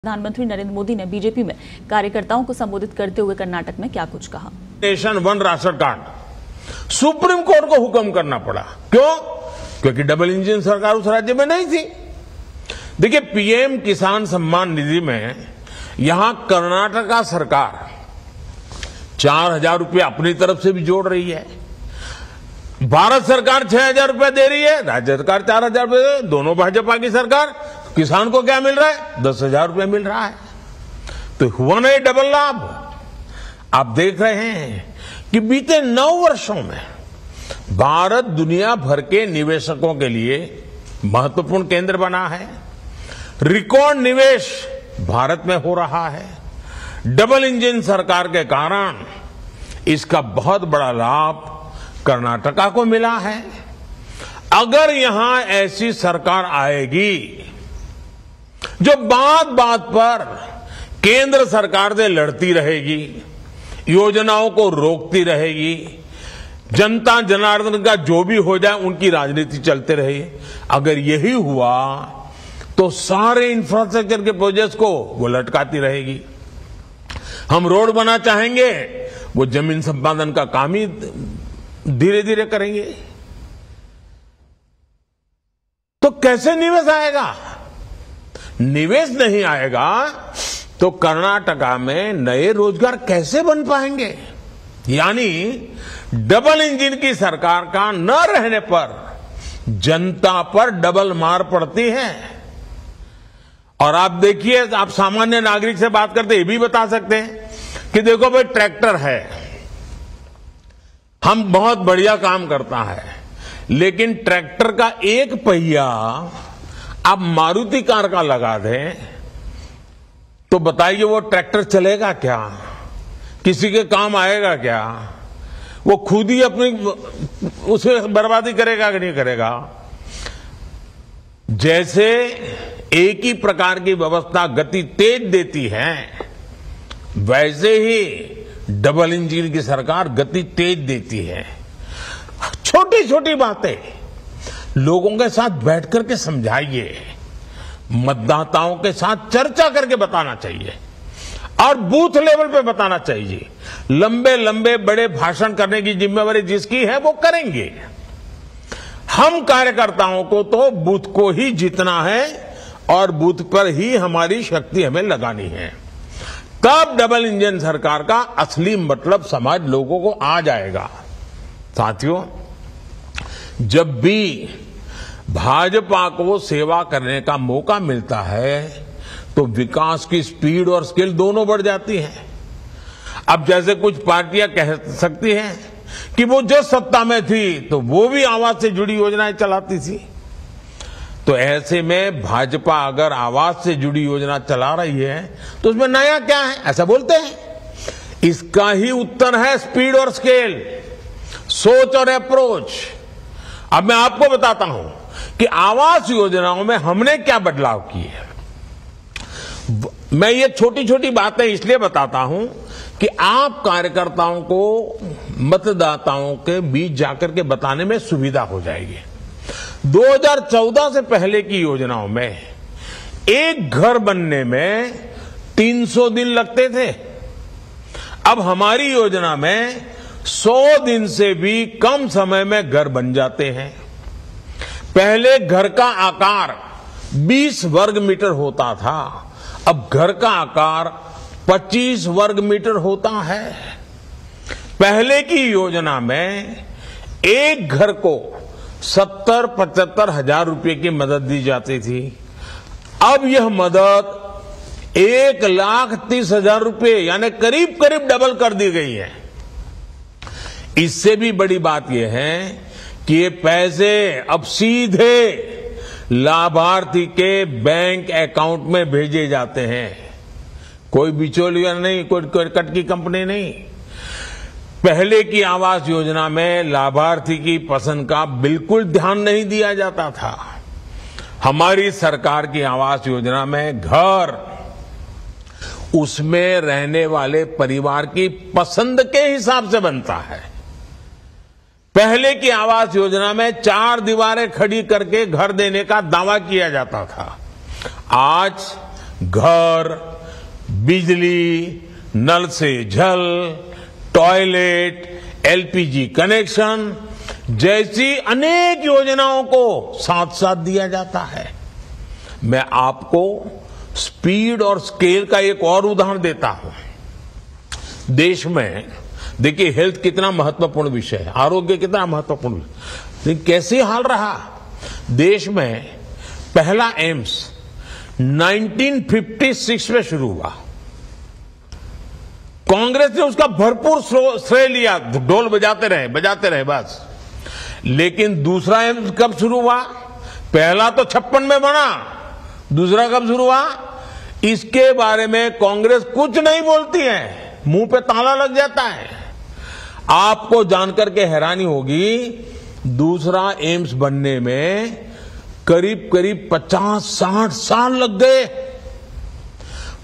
प्रधानमंत्री नरेंद्र मोदी ने बीजेपी में कार्यकर्ताओं को संबोधित करते हुए कर्नाटक में क्या कुछ कहा। Nation one ration card supreme court को हुक्म करना पड़ा। क्यों? क्योंकि डबल इंजन सरकार उस राज्य में नहीं थी। देखिए, पीएम किसान सम्मान निधि में यहां कर्नाटका सरकार 4,000 रुपये अपनी तरफ से भी जोड़ रही है। भारत सरकार 6,000 रुपये दे रही है, राज्य सरकार 4,000 रुपये, दोनों भाजपा की सरकार। किसान को क्या मिल रहा है? 10,000 रुपये मिल रहा है। तो हुआ ना ये डबल लाभ। आप देख रहे हैं कि बीते 9 वर्षों में भारत दुनिया भर के निवेशकों के लिए महत्वपूर्ण केंद्र बना है। रिकॉर्ड निवेश भारत में हो रहा है। डबल इंजन सरकार के कारण इसका बहुत बड़ा लाभ कर्नाटका को मिला है। अगर यहां ऐसी सरकार आएगी जो बात बात पर केंद्र सरकार से लड़ती रहेगी, योजनाओं को रोकती रहेगी, जनता जनार्दन का जो भी हो जाए उनकी राजनीति चलते रहे, अगर यही हुआ तो सारे इंफ्रास्ट्रक्चर के प्रोजेक्ट्स को वो लटकाती रहेगी। हम रोड बना चाहेंगे, वो जमीन संपादन का काम ही धीरे धीरे करेंगे। तो कैसे निवेश आएगा? निवेश नहीं आएगा तो कर्नाटका में नए रोजगार कैसे बन पाएंगे? यानी डबल इंजन की सरकार का न रहने पर जनता पर डबल मार पड़ती है। और आप देखिए, आप सामान्य नागरिक से बात करते ये भी बता सकते हैं कि देखो भाई, ट्रैक्टर है, हम बहुत बढ़िया काम करता है, लेकिन ट्रैक्टर का एक पहिया आप मारुति कार का लगा दें तो बताइए वो ट्रैक्टर चलेगा क्या? किसी के काम आएगा क्या? वो खुद ही अपनी उसमें बर्बादी करेगा कि नहीं करेगा? जैसे एक ही प्रकार की व्यवस्था गति तेज देती है, वैसे ही डबल इंजन की सरकार गति तेज देती है। छोटी छोटी बातें लोगों के साथ बैठ करके समझाइए, मतदाताओं के साथ चर्चा करके बताना चाहिए और बूथ लेवल पे बताना चाहिए। लंबे लंबे बड़े भाषण करने की जिम्मेवारी जिसकी है वो करेंगे। हम कार्यकर्ताओं को तो बूथ को ही जीतना है और बूथ पर ही हमारी शक्ति हमें लगानी है। तब डबल इंजन सरकार का असली मतलब समझ लोगों को आ जाएगा। साथियों, जब भी भाजपा को सेवा करने का मौका मिलता है तो विकास की स्पीड और स्किल दोनों बढ़ जाती है। अब जैसे कुछ पार्टियां कह सकती हैं कि वो जो सत्ता में थी तो वो भी आवास से जुड़ी योजनाएं चलाती थी, तो ऐसे में भाजपा अगर आवास से जुड़ी योजना चला रही है तो उसमें नया क्या है, ऐसा बोलते हैं। इसका ही उत्तर है स्पीड और स्केल, सोच और अप्रोच। अब मैं आपको बताता हूं कि आवास योजनाओं में हमने क्या बदलाव किए। मैं ये छोटी छोटी बातें इसलिए बताता हूं कि आप कार्यकर्ताओं को मतदाताओं के बीच जाकर के बताने में सुविधा हो जाएगी। 2014 से पहले की योजनाओं में एक घर बनने में 300 दिन लगते थे। अब हमारी योजना में 100 दिन से भी कम समय में घर बन जाते हैं। पहले घर का आकार 20 वर्ग मीटर होता था, अब घर का आकार 25 वर्ग मीटर होता है। पहले की योजना में एक घर को 70-75 हजार रुपए की मदद दी जाती थी। अब यह मदद 1,30,000 रुपए यानी करीब करीब डबल कर दी गई है। इससे भी बड़ी बात यह है कि ये पैसे अब सीधे लाभार्थी के बैंक अकाउंट में भेजे जाते हैं। कोई बिचौलिया नहीं, कोई कट की कंपनी नहीं। पहले की आवास योजना में लाभार्थी की पसंद का बिल्कुल ध्यान नहीं दिया जाता था। हमारी सरकार की आवास योजना में घर उसमें रहने वाले परिवार की पसंद के हिसाब से बनता है। पहले की आवास योजना में 4 दीवारें खड़ी करके घर देने का दावा किया जाता था। आज घर, बिजली, नल से जल, टॉयलेट, एलपीजी कनेक्शन जैसी अनेक योजनाओं को साथ साथ दिया जाता है। मैं आपको स्पीड और स्केल का एक और उदाहरण देता हूं। देश में देखिए हेल्थ कितना महत्वपूर्ण विषय है, आरोग्य कितना महत्वपूर्ण विषय, लेकिन कैसे हाल रहा। देश में पहला एम्स 1956 में शुरू हुआ। कांग्रेस ने उसका भरपूर श्रेय लिया, ढोल बजाते रहे बस। लेकिन दूसरा एम्स कब शुरू हुआ? पहला तो 56 में बना, दूसरा कब शुरू हुआ? इसके बारे में कांग्रेस कुछ नहीं बोलती है, मुंह पे ताला लग जाता है। आपको जानकर के हैरानी होगी, दूसरा एम्स बनने में करीब 50-60 साल लग गए।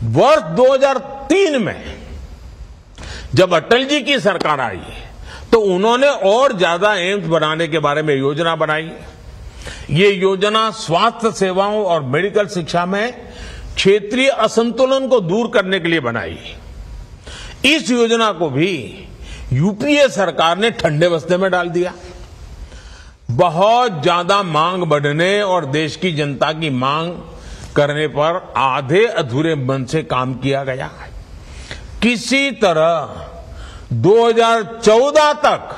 वर्ष 2003 में जब अटल जी की सरकार आई तो उन्होंने और ज्यादा एम्स बनाने के बारे में योजना बनाई। ये योजना स्वास्थ्य सेवाओं और मेडिकल शिक्षा में क्षेत्रीय असंतुलन को दूर करने के लिए बनाई। इस योजना को भी यूपीए सरकार ने ठंडे बस्ते में डाल दिया। बहुत ज्यादा मांग बढ़ने और देश की जनता की मांग करने पर आधे अधूरे मन से काम किया गया। किसी तरह 2014 तक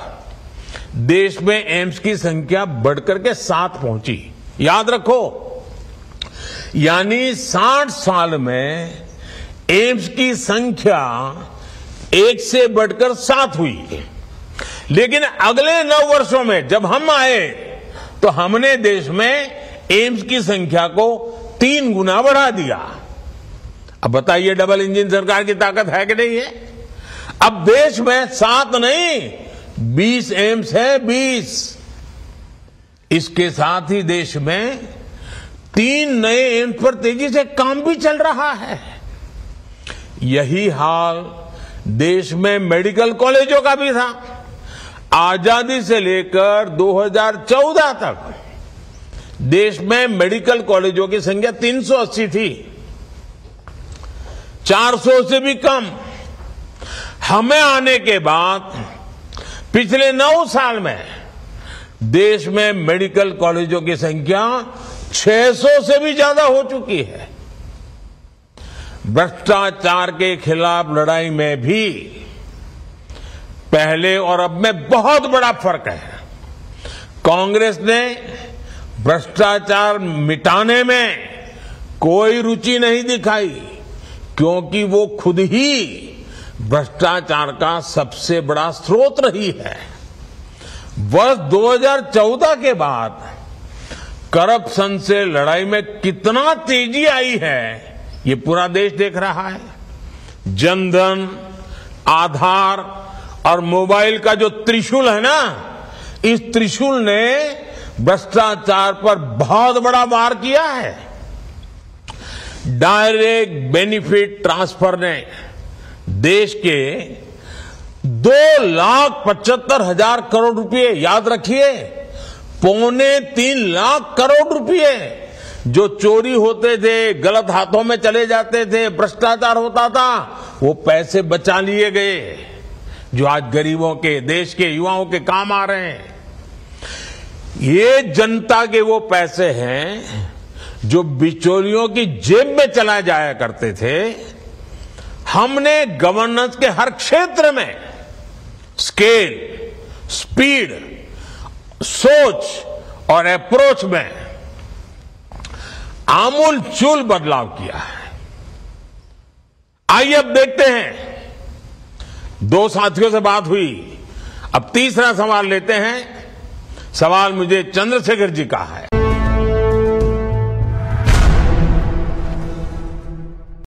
देश में एम्स की संख्या बढ़कर के 7 पहुंची। याद रखो, यानी 60 साल में एम्स की संख्या 1 से बढ़कर 7 हुई। लेकिन अगले 9 वर्षों में जब हम आए तो हमने देश में एम्स की संख्या को 3 गुना बढ़ा दिया। अब बताइए, डबल इंजन सरकार की ताकत है कि नहीं है? अब देश में 7 नहीं 20 एम्स है, 20। इसके साथ ही देश में 3 नए एम्स पर तेजी से काम भी चल रहा है। यही हाल देश में मेडिकल कॉलेजों का भी था। आजादी से लेकर 2014 तक देश में मेडिकल कॉलेजों की संख्या 380 थी, 400 से भी कम। हमें आने के बाद पिछले 9 साल में देश में मेडिकल कॉलेजों की संख्या 600 से भी ज्यादा हो चुकी है। भ्रष्टाचार के खिलाफ लड़ाई में भी पहले और अब में बहुत बड़ा फर्क है। कांग्रेस ने भ्रष्टाचार मिटाने में कोई रुचि नहीं दिखाई, क्योंकि वो खुद ही भ्रष्टाचार का सबसे बड़ा स्रोत रही है। वर्ष 2014 के बाद करप्शन से लड़ाई में कितना तेजी आई है, ये पूरा देश देख रहा है। जनधन, आधार और मोबाइल का जो त्रिशूल है ना, इस त्रिशूल ने भ्रष्टाचार पर बहुत बड़ा वार किया है। डायरेक्ट बेनिफिट ट्रांसफर ने देश के 2,75,000 करोड़ रुपए, याद रखिए 2.25 लाख करोड़ रुपए जो चोरी होते थे, गलत हाथों में चले जाते थे, भ्रष्टाचार होता था, वो पैसे बचा लिए गए, जो आज गरीबों के, देश के युवाओं के काम आ रहे हैं। ये जनता के वो पैसे हैं जो बिचौलियों की जेब में चला जाया करते थे। हमने गवर्नेंस के हर क्षेत्र में स्केल, स्पीड, सोच और अप्रोच में आमूलचूल बदलाव किया है। आइए अब देखते हैं, 2 साथियों से बात हुई, अब तीसरा सवाल लेते हैं। सवाल मुझे चंद्रशेखर जी का है।